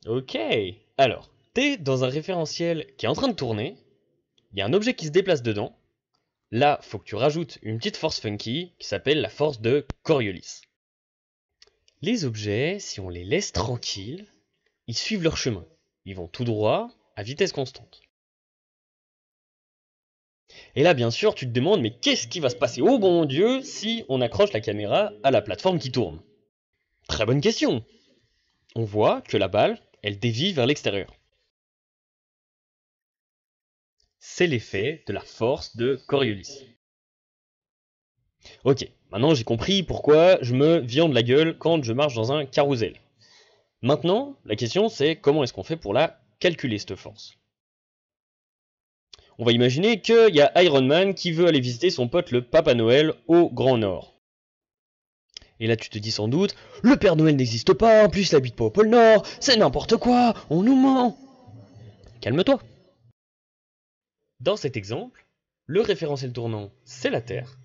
Ok. Alors, t'es dans un référentiel qui est en train de tourner, il y a un objet qui se déplace dedans. Là, faut que tu rajoutes une petite force funky qui s'appelle la force de Coriolis. Les objets, si on les laisse tranquilles, ils suivent leur chemin. Ils vont tout droit, à vitesse constante. Et là, bien sûr, tu te demandes, mais qu'est-ce qui va se passer, oh bon Dieu, si on accroche la caméra à la plateforme qui tourne? Très bonne question. On voit que la balle, elle dévie vers l'extérieur. C'est l'effet de la force de Coriolis. Ok, maintenant j'ai compris pourquoi je me viande la gueule quand je marche dans un carrousel. Maintenant, la question c'est comment est-ce qu'on fait pour la calculer cette force? On va imaginer qu'il y a Iron Man qui veut aller visiter son pote le Papa Noël au Grand Nord. Et là tu te dis sans doute, le Père Noël n'existe pas, en plus il habite pas au pôle Nord, c'est n'importe quoi, on nous ment. Calme-toi. Dans cet exemple, le référentiel tournant c'est la Terre,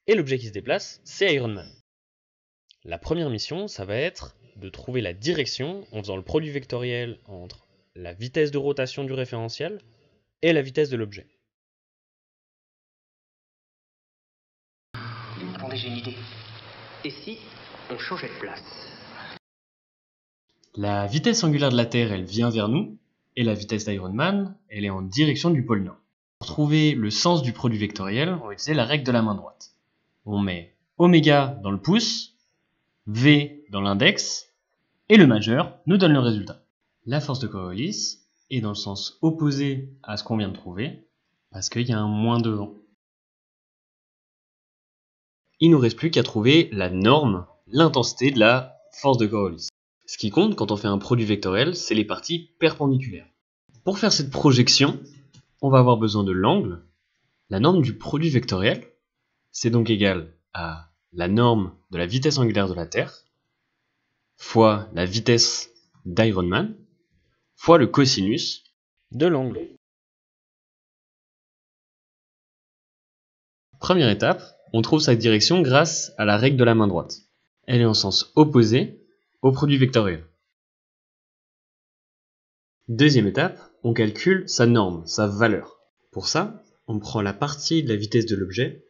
et l'objet qui se déplace c'est Iron Man. La première mission, ça va être de trouver la direction en faisant le produit vectoriel entre la vitesse de rotation du référentiel et la vitesse de l'objet. Attendez, j'ai une idée. Et si on changeait de place? La vitesse angulaire de la Terre, elle vient vers nous, et la vitesse d'Iron Man, elle est en direction du pôle Nord. Pour trouver le sens du produit vectoriel, on va utiliser la règle de la main droite. On met oméga dans le pouce, V dans l'index, et le majeur nous donne le résultat. La force de Coriolis est dans le sens opposé à ce qu'on vient de trouver, parce qu'il y a un moins devant. Il nous reste plus qu'à trouver la norme, l'intensité de la force de Coriolis. Ce qui compte quand on fait un produit vectoriel, c'est les parties perpendiculaires. Pour faire cette projection, on va avoir besoin de l'angle. La norme du produit vectoriel, c'est donc égal à la norme de la vitesse angulaire de la Terre, fois la vitesse d'Iron Man, fois le cosinus de l'angle. Première étape, on trouve sa direction grâce à la règle de la main droite. Elle est en sens opposé au produit vectoriel. Deuxième étape, on calcule sa norme, sa valeur. Pour ça, on prend la partie de la vitesse de l'objet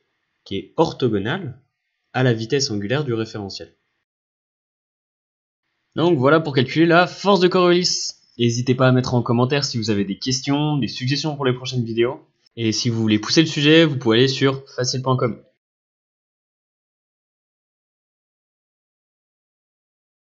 qui est orthogonale à la vitesse angulaire du référentiel. Donc voilà pour calculer la force de Coriolis. N'hésitez pas à mettre en commentaire si vous avez des questions, des suggestions pour les prochaines vidéos. Et si vous voulez pousser le sujet, vous pouvez aller sur facile.com.